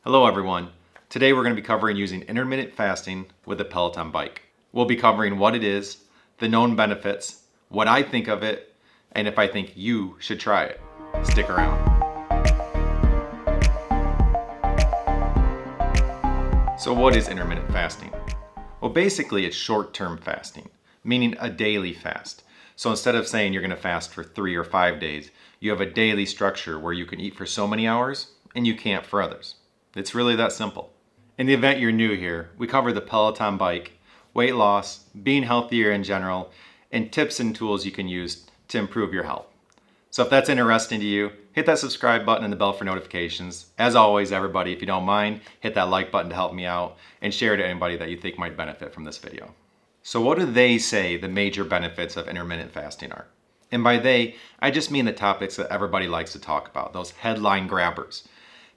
Hello everyone. Today we're going to be covering using intermittent fasting with a Peloton bike. We'll be covering what it is, the known benefits, what I think of it, and if I think you should try it. Stick around. So what is intermittent fasting? Well, basically it's short-term fasting, meaning a daily fast. So instead of saying you're going to fast for 3 or 5 days, you have a daily structure where you can eat for so many hours and you can't for others. It's really that simple. In the event you're new here, we cover the Peloton bike, weight loss, being healthier in general, and tips and tools you can use to improve your health. So if that's interesting to you, hit that subscribe button and the bell for notifications. As always, everybody, if you don't mind, hit that like button to help me out and share it to anybody that you think might benefit from this video. So what do they say the major benefits of intermittent fasting are? And by they, I just mean the topics that everybody likes to talk about, those headline grabbers.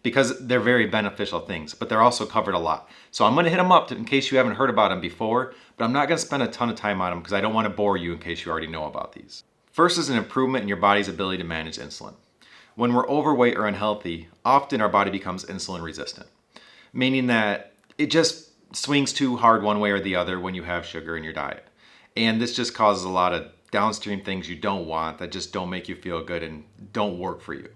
Because they're very beneficial things, but they're also covered a lot. So I'm going to hit them up in case you haven't heard about them before, but I'm not going to spend a ton of time on them because I don't want to bore you in case you already know about these. First is an improvement in your body's ability to manage insulin. When we're overweight or unhealthy, often our body becomes insulin resistant, meaning that it just swings too hard one way or the other when you have sugar in your diet. And this just causes a lot of downstream things you don't want that just don't make you feel good and don't work for you.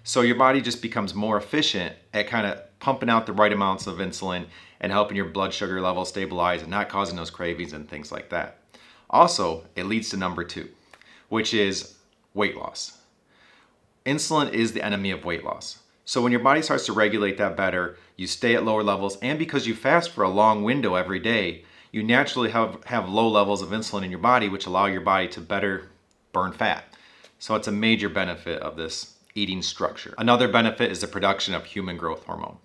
So your body just becomes more efficient at kind of pumping out the right amounts of insulin and helping your blood sugar level stabilize and not causing those cravings and things like that. Also, it leads to number 2, which is weight loss. Insulin is the enemy of weight loss. So when your body starts to regulate that better, you stay at lower levels, and because you fast for a long window every day, you naturally have low levels of insulin in your body, which allow your body to better burn fat. So it's a major benefit of this eating structure. Another benefit is the production of human growth hormone.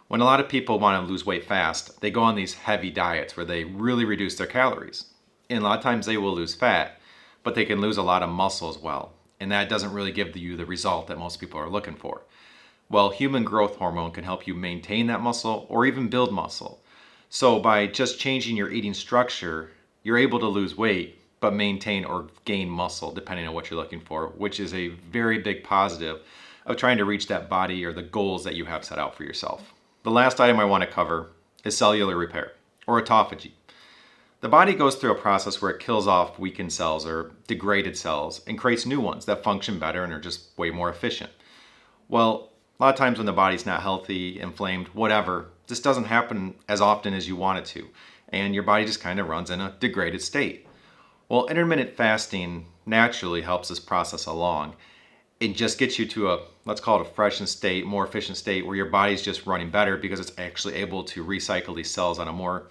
When a lot of people want to lose weight fast, they go on these heavy diets where they really reduce their calories. And a lot of times they will lose fat, but they can lose a lot of muscle as well. And that doesn't really give you the result that most people are looking for. Well, human growth hormone can help you maintain that muscle or even build muscle. So by just changing your eating structure, you're able to lose weight but maintain or gain muscle depending on what you're looking for, which is a very big positive of trying to reach that body or the goals that you have set out for yourself. The last item I want to cover is cellular repair, or autophagy. The body goes through a process where it kills off weakened cells or degraded cells and creates new ones that function better and are just way more efficient. Well, a lot of times when the body's not healthy, inflamed, whatever, this doesn't happen as often as you want it to, and your body just kind of runs in a degraded state. Well, intermittent fasting naturally helps this process along. It just gets you to a, let's call it a freshened state, more efficient state where your body's just running better because it's actually able to recycle these cells on a more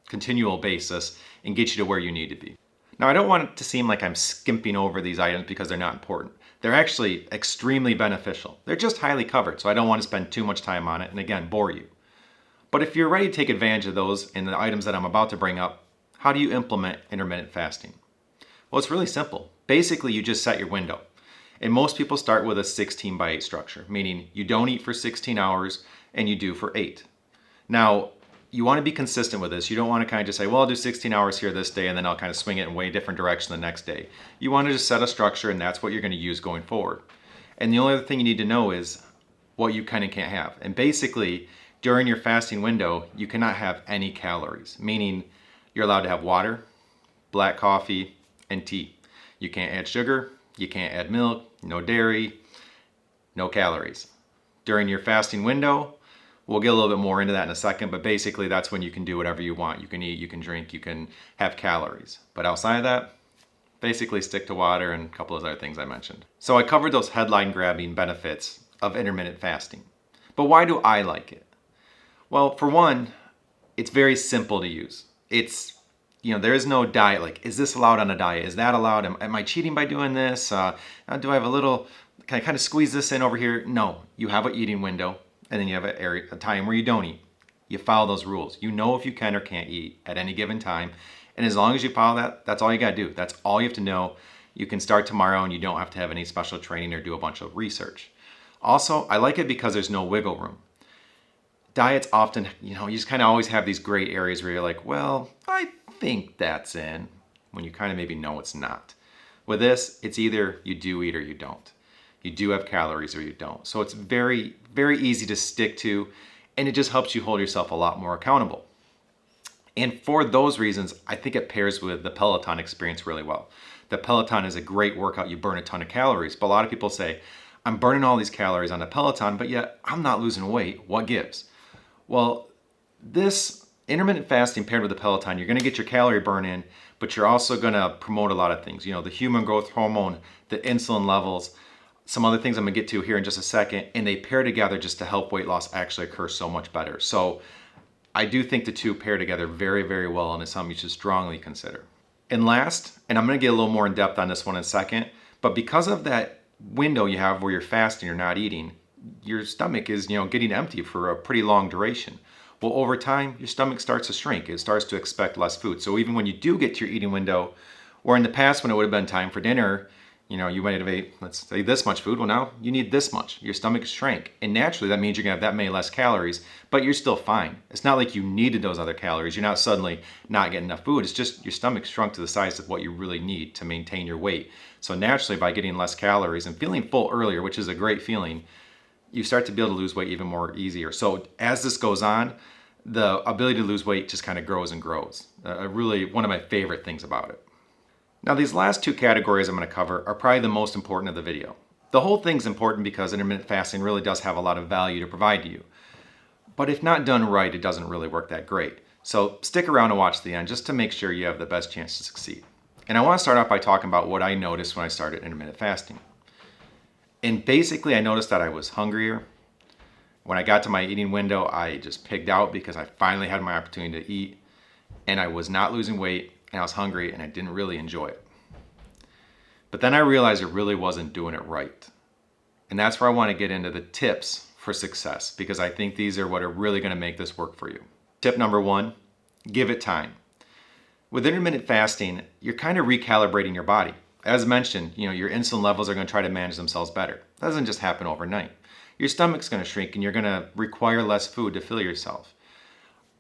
continual basis and get you to where you need to be. Now, I don't want it to seem like I'm skimping over these items because they're not important. They're actually extremely beneficial. They're just highly covered, so I don't want to spend too much time on it and again, bore you. But if you're ready to take advantage of those and the items that I'm about to bring up, how do you implement intermittent fasting? Well, it's really simple. Basically, you just set your window. And most people start with a 16/8 structure, meaning you don't eat for 16 hours and you do for 8. Now, you want to be consistent with this. You don't want to kind of just say, well, I'll do 16 hours here this day and then I'll kind of swing it in a way different direction the next day. You want to just set a structure and that's what you're going to use going forward. And the only other thing you need to know is what you can and can't have. And basically, during your fasting window, you cannot have any calories, meaning you're allowed to have water, black coffee, and tea. You can't add sugar, you can't add milk, no dairy, no calories. During your fasting window, we'll get a little bit more into that in a second, but basically that's when you can do whatever you want. You can eat, you can drink, you can have calories. But outside of that, basically stick to water and a couple of other things I mentioned. So I covered those headline grabbing benefits of intermittent fasting. But why do I like it? Well, for one, it's very simple to use. There is no diet, like, is this allowed on a diet? Is that allowed? Am I cheating by doing this? Do I have a little, can I kind of squeeze this in over here? No, you have an eating window and then you have a time where you don't eat. You follow those rules. You know if you can or can't eat at any given time. And as long as you follow that, that's all you got to do. That's all you have to know. You can start tomorrow and you don't have to have any special training or do a bunch of research. Also, I like it because there's no wiggle room. Diets often, you just kind of always have these gray areas where you're like, well, I think that's in, when you kind of maybe know it's not. With this, it's either you do eat or you don't. You do have calories or you don't. So it's very, very easy to stick to. and it just helps you hold yourself a lot more accountable. And for those reasons, I think it pairs with the Peloton experience really well. The Peloton is a great workout. You burn a ton of calories, but a lot of people say, I'm burning all these calories on the Peloton, but yet I'm not losing weight. What gives? Well, this intermittent fasting paired with the Peloton, you're going to get your calorie burn in, but you're also going to promote a lot of things. You know, the human growth hormone, the insulin levels, some other things I'm going to get to here in just a second, and they pair together just to help weight loss actually occur so much better. So I do think the two pair together very, very well, and it's something you should strongly consider. And last, and I'm going to get a little more in depth on this one in a second, but because of that window you have where you're fasting, you're not eating, your stomach is, getting empty for a pretty long duration. Well, over time, your stomach starts to shrink. It starts to expect less food. So even when you do get to your eating window, or in the past when it would have been time for dinner, you might have ate, let's say, this much food. Well, now you need this much. Your stomach shrank. And naturally, that means you're going to have that many less calories, but you're still fine. It's not like you needed those other calories. You're not suddenly not getting enough food. It's just your stomach shrunk to the size of what you really need to maintain your weight. So naturally, by getting less calories and feeling full earlier, which is a great feeling, you start to be able to lose weight even more easier. So as this goes on, the ability to lose weight just kind of grows and grows. Really one of my favorite things about it. Now, these last two categories I'm going to cover are probably the most important of the video. The whole thing's important because intermittent fasting really does have a lot of value to provide to you. But if not done right, it doesn't really work that great. So stick around and watch the end just to make sure you have the best chance to succeed. And I want to start off by talking about what I noticed when I started intermittent fasting. And basically, I noticed that I was hungrier. When I got to my eating window, I just pigged out because I finally had my opportunity to eat, and I was not losing weight, and I was hungry, and I didn't really enjoy it. But then I realized I really wasn't doing it right. And that's where I want to get into the tips for success, because I think these are what are really going to make this work for you. Tip number one, give it time. With intermittent fasting, you're kind of recalibrating your body. As mentioned, your insulin levels are going to try to manage themselves better. That doesn't just happen overnight. Your stomach's going to shrink and you're going to require less food to fill yourself.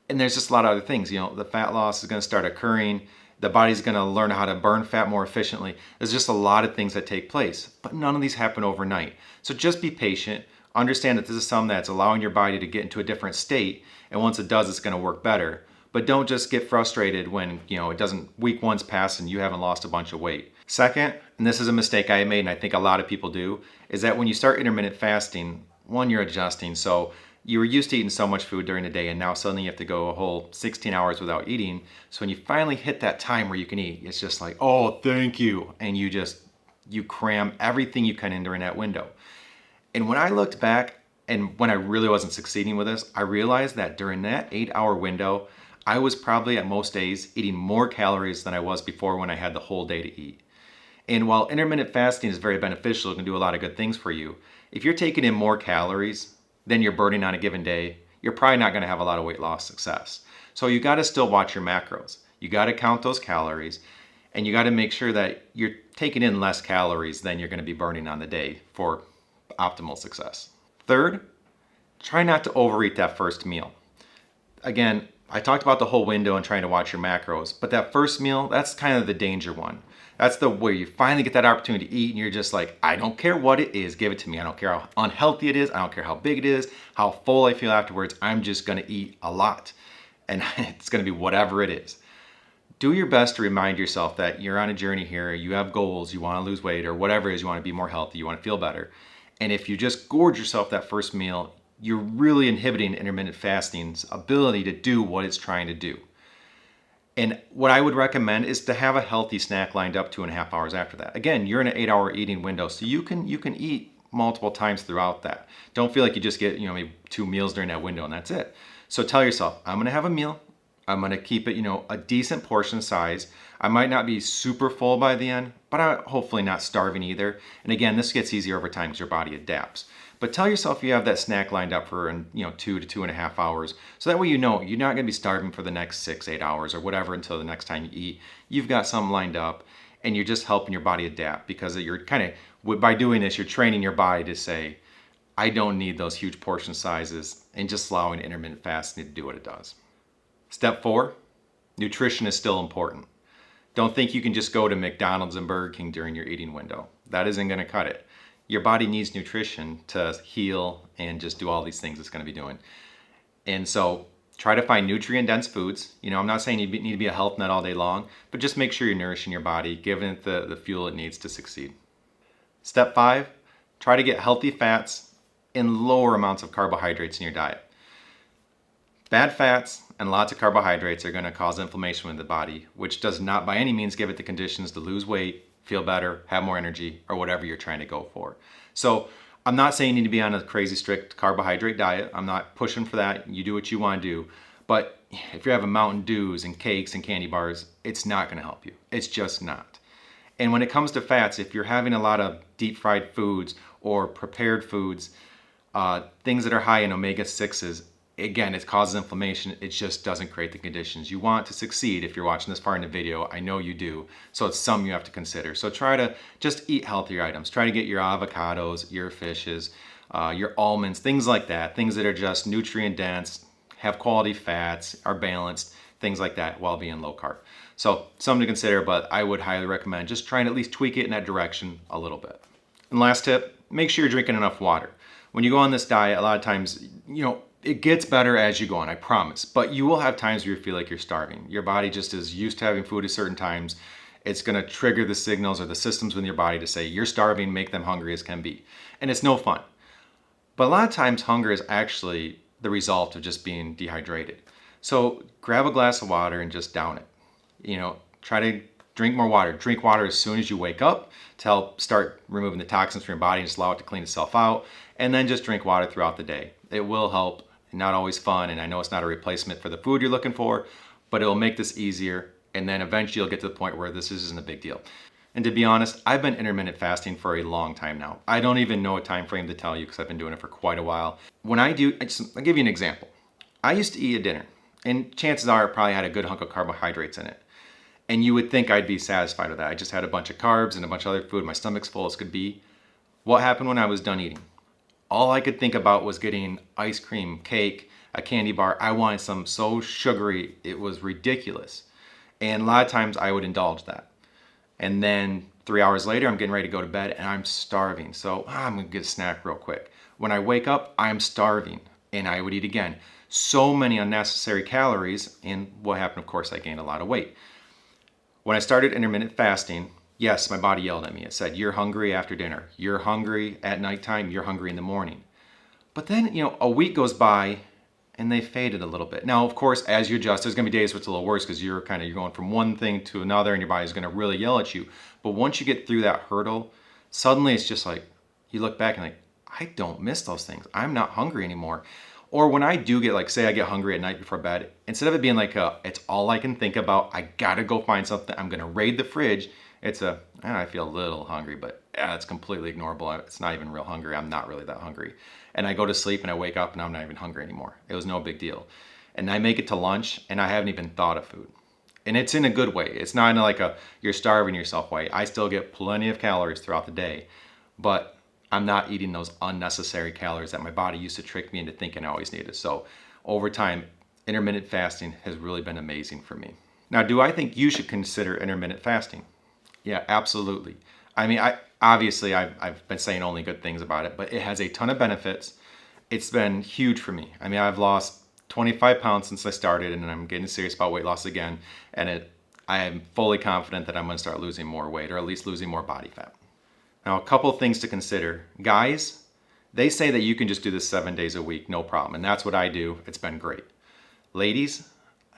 And there's just a lot of other things. The fat loss is going to start occurring. The body's going to learn how to burn fat more efficiently. There's just a lot of things that take place, but none of these happen overnight. So just be patient. Understand that this is something that's allowing your body to get into a different state. And once it does, it's going to work better. But don't just get frustrated when, it doesn't, week one's passed and you haven't lost a bunch of weight. Second, and this is a mistake I made and I think a lot of people do, is that when you start intermittent fasting, one, you're adjusting. So you were used to eating so much food during the day and now suddenly you have to go a whole 16 hours without eating. So when you finally hit that time where you can eat, it's just like, oh, thank you. And you cram everything you can in during that window. And when I looked back and when I really wasn't succeeding with this, I realized that during that 8-hour window, I was probably at most days eating more calories than I was before when I had the whole day to eat. And while intermittent fasting is very beneficial, it can do a lot of good things for you, if you're taking in more calories than you're burning on a given day, you're probably not going to have a lot of weight loss success. So you got to still watch your macros. You got to count those calories, and you got to make sure that you're taking in less calories than you're going to be burning on the day for optimal success. Third, try not to overeat that first meal. Again, I talked about the whole window and trying to watch your macros, but that first meal, that's kind of the danger one. That's the where you finally get that opportunity to eat and you're just like, I don't care what it is, give it to me. I don't care how unhealthy it is. I don't care how big it is, how full I feel afterwards. I'm just gonna eat a lot. And it's gonna be whatever it is. Do your best to remind yourself that you're on a journey here, you have goals, you wanna lose weight or whatever it is, you wanna be more healthy, you wanna feel better. And if you just gorge yourself that first meal, you're really inhibiting intermittent fasting's ability to do what it's trying to do. And what I would recommend is to have a healthy snack lined up 2.5 hours after that. Again, you're in an 8-hour eating window, so you can eat multiple times throughout that. Don't feel like you just get maybe 2 meals during that window and that's it. So tell yourself, I'm gonna have a meal. I'm gonna keep it a decent portion size. I might not be super full by the end, but I'm hopefully not starving either. And again, this gets easier over time because your body adapts. But tell yourself you have that snack lined up for 2 to 2.5 hours. So that way you're not going to be starving for the next 6-8 hours or whatever until the next time you eat. You've got something lined up and you're just helping your body adapt because you're by doing this, you're training your body to say, I don't need those huge portion sizes and just allowing intermittent fasting to do what it does. Step 4, nutrition is still important. Don't think you can just go to McDonald's and Burger King during your eating window. That isn't going to cut it. Your body needs nutrition to heal and just do all these things it's going to be doing. And so try to find nutrient dense foods. I'm not saying you need to be a health nut all day long, but just make sure you're nourishing your body, giving it the fuel it needs to succeed. Step 5, try to get healthy fats and lower amounts of carbohydrates in your diet. Bad fats and lots of carbohydrates are going to cause inflammation in the body, which does not by any means give it the conditions to lose weight, feel better, have more energy, or whatever you're trying to go for. So I'm not saying you need to be on a crazy strict carbohydrate diet. I'm not pushing for that. You do what you want to do. But if you're having Mountain Dews and cakes and candy bars, it's not going to help you. It's just not. And when it comes to fats, if you're having a lot of deep fried foods or prepared foods, things that are high in omega-6s, again, it causes inflammation. It just doesn't create the conditions you want to succeed. If you're watching this far in the video, I know you do. So it's something you have to consider. So try to just eat healthier items. Try to get your avocados, your fishes, your almonds, things like that. Things that are just nutrient dense, have quality fats, are balanced, things like that while being low carb. So something to consider, but I would highly recommend just trying to at least tweak it in that direction a little bit. And last tip, make sure you're drinking enough water. When you go on this diet, a lot of times, it gets better as you go on, I promise. But you will have times where you feel like you're starving. Your body just is used to having food at certain times. It's going to trigger the signals or the systems within your body to say, you're starving, make them hungry as can be. And it's no fun. But a lot of times hunger is actually the result of just being dehydrated. So grab a glass of water and just down it. Try to drink more water. Drink water as soon as you wake up to help start removing the toxins from your body and just allow it to clean itself out. And then just drink water throughout the day. It will help. Not always fun, and I know it's not a replacement for the food you're looking for, but it'll make this easier, and then eventually you'll get to the point where this isn't a big deal. And to be honest, I've been intermittent fasting for a long time now. I don't even know a time frame to tell you because I've been doing it for quite a while. When I'll give you an example. I used to eat a dinner, and chances are it probably had a good hunk of carbohydrates in it. And you would think I'd be satisfied with that. I just had a bunch of carbs and a bunch of other food. My stomach's full as could be. What happened when I was done eating? All I could think about was getting ice cream, cake, a candy bar. I wanted some so sugary, it was ridiculous. And a lot of times I would indulge that. And then 3 hours later, I'm getting ready to go to bed and I'm starving. So I'm gonna get a snack real quick. When I wake up, I'm starving and I would eat again. So many unnecessary calories. And what happened, of course, I gained a lot of weight. When I started intermittent fasting, yes, my body yelled at me. It said, you're hungry after dinner. You're hungry at nighttime. You're hungry in the morning. But then, a week goes by and they faded a little bit. Now, of course, as you adjust, there's going to be days where it's a little worse because you're going from one thing to another and your body's going to really yell at you. But once you get through that hurdle, suddenly it's just like, you look back and like, I don't miss those things. I'm not hungry anymore. Or when I do get, say I get hungry at night before bed, instead of it being it's all I can think about, I got to go find something, I'm going to raid the fridge. It's I feel a little hungry, but it's completely ignorable. It's not even real hungry. I'm not really that hungry. And I go to sleep and I wake up and I'm not even hungry anymore. It was no big deal. And I make it to lunch and I haven't even thought of food. And it's in a good way. It's not in you're starving yourself way. I still get plenty of calories throughout the day, but I'm not eating those unnecessary calories that my body used to trick me into thinking I always needed. So over time, intermittent fasting has really been amazing for me. Now, do I think you should consider intermittent fasting? Yeah, absolutely. I mean, I've been saying only good things about it, but it has a ton of benefits. It's been huge for me. I mean, I've lost 25 pounds since I started, and I'm getting serious about weight loss again. And I am fully confident that I'm going to start losing more weight, or at least losing more body fat. Now, a couple of things to consider. Guys, they say that you can just do this 7 days a week, no problem. And that's what I do. It's been great. Ladies,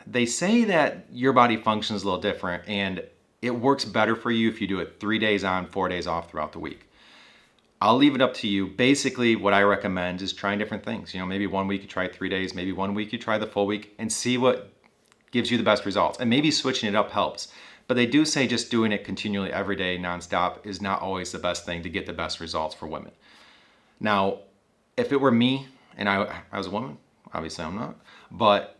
they say that your body functions a little different, and it works better for you if you do it 3 days on, 4 days off throughout the week. I'll leave it up to you. Basically, what I recommend is trying different things. Maybe 1 week you try 3 days, maybe 1 week you try the full week and see what gives you the best results. And maybe switching it up helps. But they do say just doing it continually every day, nonstop, is not always the best thing to get the best results for women. Now, if it were me and I was a woman, obviously I'm not, but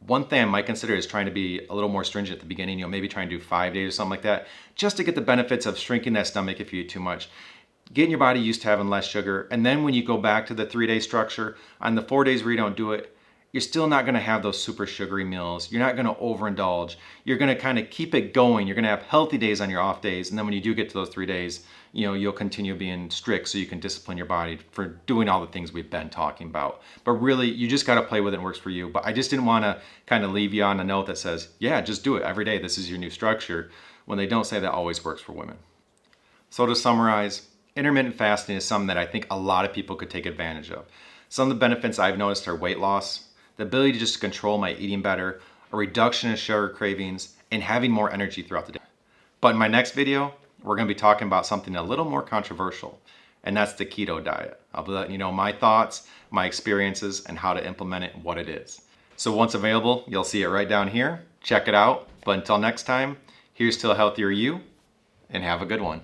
one thing I might consider is trying to be a little more stringent at the beginning, maybe try and do 5 days or something like that, just to get the benefits of shrinking that stomach if you eat too much, getting your body used to having less sugar. And then when you go back to the 3 day structure, on the 4 days where you don't do it, you're still not gonna have those super sugary meals. You're not gonna overindulge. You're gonna kind of keep it going. You're gonna have healthy days on your off days. And then when you do get to those 3 days, you'll continue being strict so you can discipline your body for doing all the things we've been talking about. But really, you just gotta play with it and works for you. But I just didn't wanna kind of leave you on a note that says, yeah, just do it every day. This is your new structure, when they don't say that always works for women. So to summarize, intermittent fasting is something that I think a lot of people could take advantage of. Some of the benefits I've noticed are weight loss, the ability to just control my eating better, a reduction in sugar cravings, and having more energy throughout the day. But in my next video, we're going to be talking about something a little more controversial, and that's the keto diet. I'll be letting you know my thoughts, my experiences, and how to implement it and what it is. So once available, you'll see it right down here. Check it out. But until next time, here's to a healthier you, and have a good one.